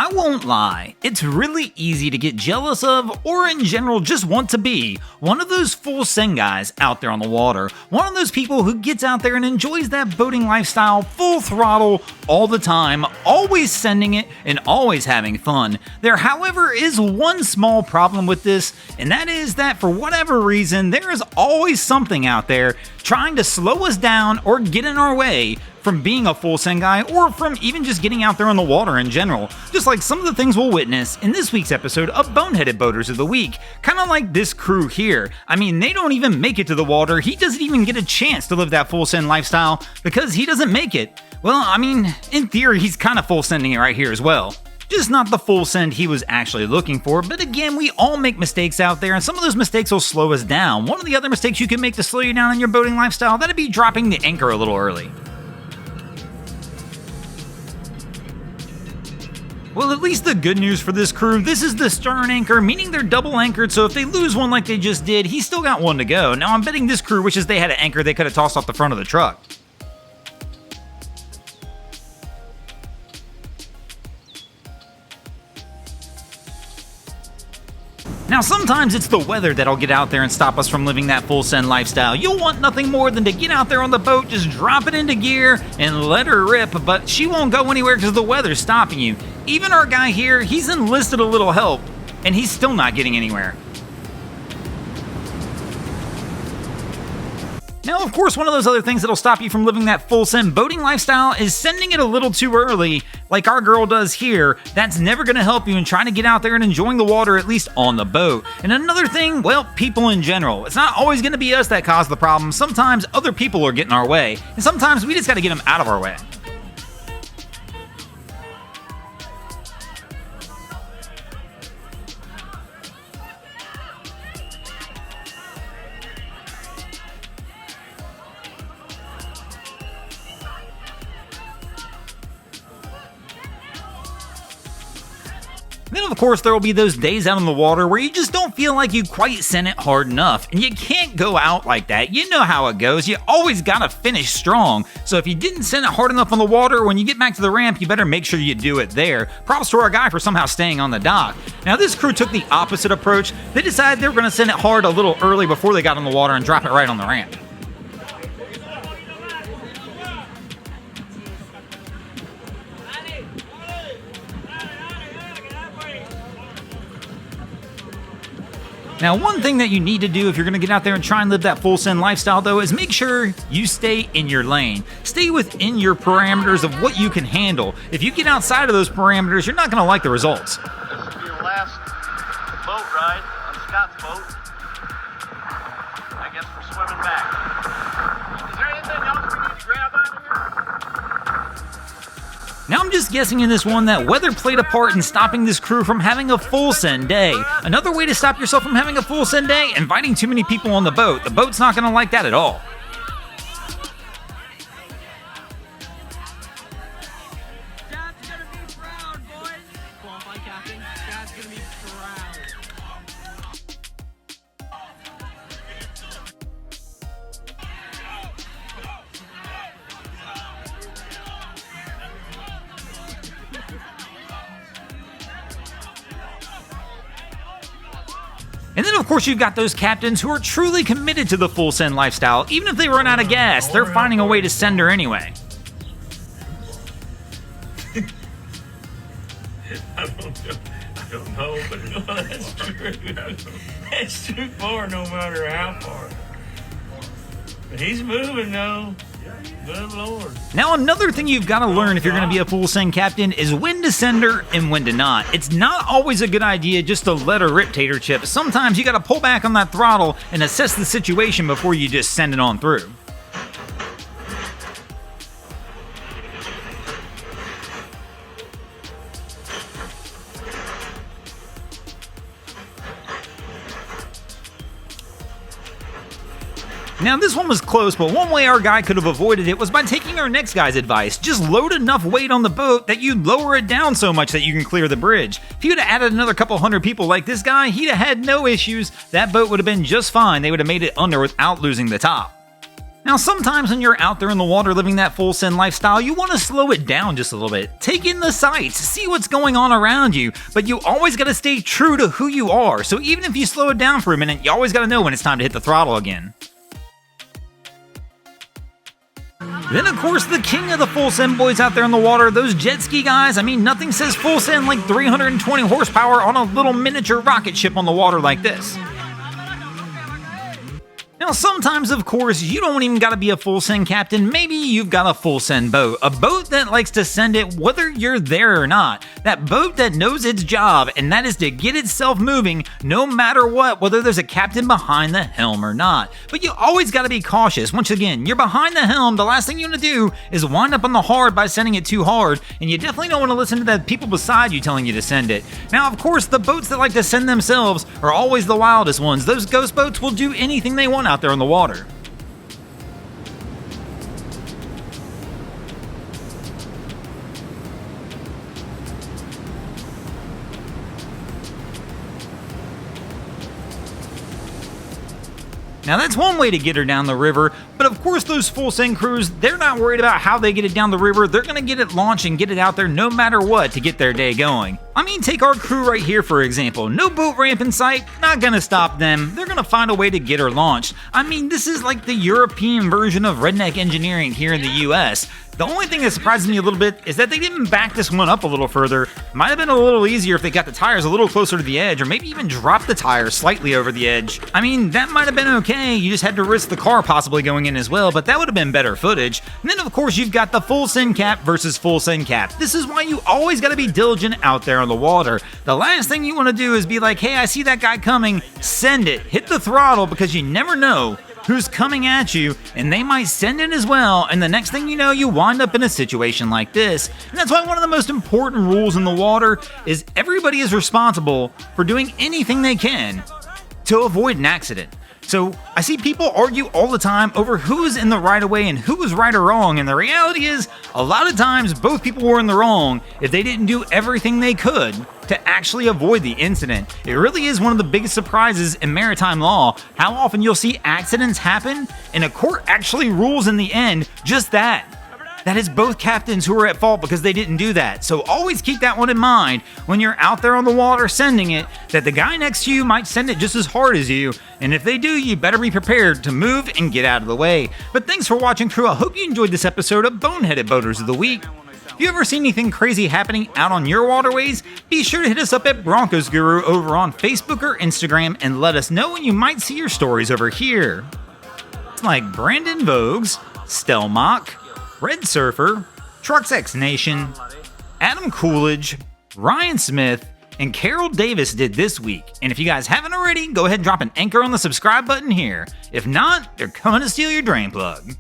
I won't lie, it's really easy to get jealous of, or in general just want to be, one of those full send guys out there on the water. One of those people who gets out there and enjoys that boating lifestyle full throttle all the time, always sending it and always having fun. There, however, is one small problem with this, and that is that for whatever reason, there is always something out there trying to slow us down or get in our way from being a full send guy, or from even just getting out there on the water in general. Just like some of the things we'll witness in this week's episode of Boneheaded Boaters of the Week. Kind of like this crew here. I mean, they don't even make it to the water. He doesn't even get a chance to live that full send lifestyle because he doesn't make it. Well, I mean, in theory, he's kind of full sending it right here as well. Just not the full send he was actually looking for, but again, we all make mistakes out there, and some of those mistakes will slow us down. One of the other mistakes you can make to slow you down in your boating lifestyle, that'd be dropping the anchor a little early. Well, at least the good news for this crew, this is the stern anchor, meaning they're double anchored, so if they lose one like they just did, he's still got one to go. Now, I'm betting this crew wishes they had an anchor they could have tossed off the front of the truck. Now, sometimes it's the weather that'll get out there and stop us from living that full send lifestyle. You'll want nothing more than to get out there on the boat, just drop it into gear, and let her rip, but she won't go anywhere because the weather's stopping you. Even our guy here, he's enlisted a little help, and he's still not getting anywhere. Now, of course, one of those other things that'll stop you from living that full send boating lifestyle is sending it a little too early, like our girl does here. That's never going to help you in trying to get out there and enjoying the water, at least on the boat. And another thing, well, people in general. It's not always going to be us that cause the problem. Sometimes other people are getting our way, and sometimes we just got to get them out of our way. Then, of course, there will be those days out on the water where you just don't feel like you quite sent it hard enough, and you can't go out like that. You know how it goes. You always gotta finish strong. So if you didn't send it hard enough on the water, when you get back to the ramp, you better make sure you do it there. Props to our guy for somehow staying on the dock. Now, this crew took the opposite approach. They decided they were gonna send it hard a little early before they got on the water and drop it right on the ramp. Now, one thing that you need to do if you're going to get out there and try and live that full send lifestyle, though, is make sure you stay in your lane. Stay within your parameters of what you can handle. If you get outside of those parameters, you're not going to like the results. This will be the last boat ride on Scott's boat. I guess we're swimming back. Is there anything else we need to grab out of here? Now, I'm just guessing in this one that weather played a part in stopping this crew from having a full send day. Another way to stop yourself from having a full send day, inviting too many people on the boat. The boat's not going to like that at all. Dad's gonna be proud, boys. Qualify, Captain. Dad's gonna be proud. And then, of course, you've got those captains who are truly committed to the full send lifestyle. Even if they run out of gas, they're finding a way to send her anyway. I don't know, but that's true. That's too far no matter how far. But he's moving though. Good Lord. Now, another thing you've got to learn if you're going to be a full send captain is when to send her and when to not. It's not always a good idea just to let her rip tater chips. Sometimes you got to pull back on that throttle and assess the situation before you just send it on through. Now, this one was close, but one way our guy could have avoided it was by taking our next guy's advice. Just load enough weight on the boat that you lower it down so much that you can clear the bridge. If you'd have added another couple hundred people like this guy, he'd have had no issues. That boat would have been just fine. They would have made it under without losing the top. Now, sometimes when you're out there in the water living that full send lifestyle, you want to slow it down just a little bit. Take in the sights, see what's going on around you, but you always got to stay true to who you are. So even if you slow it down for a minute, you always got to know when it's time to hit the throttle again. Then, of course, the king of the full send boys out there in the water, those jet ski guys. I mean, nothing says full send like 320 horsepower on a little miniature rocket ship on the water like this. Now, sometimes, of course, you don't even gotta be a full send captain. Maybe you've got a full send boat. A boat that likes to send it whether you're there or not. That boat that knows its job, and that is to get itself moving no matter what, whether there's a captain behind the helm or not. But you always gotta be cautious. Once again, you're behind the helm, the last thing you wanna do is wind up on the hard by sending it too hard, and you definitely don't wanna listen to the people beside you telling you to send it. Now, of course, the boats that like to send themselves are always the wildest ones. Those ghost boats will do anything they want out there in the water. Now that's one way to get her down the river, but of course those full send crews, they're not worried about how they get it down the river. They're gonna get it launched and get it out there no matter what to get their day going. I mean, take our crew right here for example. No boat ramp in sight, not gonna stop them. They're gonna find a way to get her launched. I mean, this is like the European version of redneck engineering here in the US. The only thing that surprises me a little bit is that they didn't back this one up a little further. Might have been a little easier if they got the tires a little closer to the edge, or maybe even drop the tires slightly over the edge. I mean, that might have been okay. You just had to risk the car possibly going in as well, but that would have been better footage. And then of course you've got the full send cap versus full send cap. This is why you always gotta be diligent out there on the water. The last thing you wanna do is be like, hey, I see that guy coming, send it, hit the throttle, because you never know who's coming at you, and they might send it as well, and the next thing you know, you wind up in a situation like this. And that's why one of the most important rules in the water is everybody is responsible for doing anything they can to avoid an accident. So I see people argue all the time over who is in the right of way and who is right or wrong, and the reality is a lot of times both people were in the wrong if they didn't do everything they could to actually avoid the incident. It really is one of the biggest surprises in maritime law how often you'll see accidents happen and a court actually rules in the end just that. That is both captains who are at fault because they didn't do that. So always keep that one in mind when you're out there on the water sending it, that the guy next to you might send it just as hard as you, and if they do, you better be prepared to move and get out of the way. But thanks for watching, crew. I hope you enjoyed this episode of Boneheaded Boaters of the Week. If you ever see anything crazy happening out on your waterways, be sure to hit us up at Broncos Guru over on Facebook or Instagram and let us know when you might see your stories over here. Like Brandon Vogues, Stelmach, Red Surfer, Trucks X Nation, Adam Coolidge, Ryan Smith, and Carol Davis did this week. And if you guys haven't already, go ahead and drop an anchor on the subscribe button here. If not, they're coming to steal your drain plug.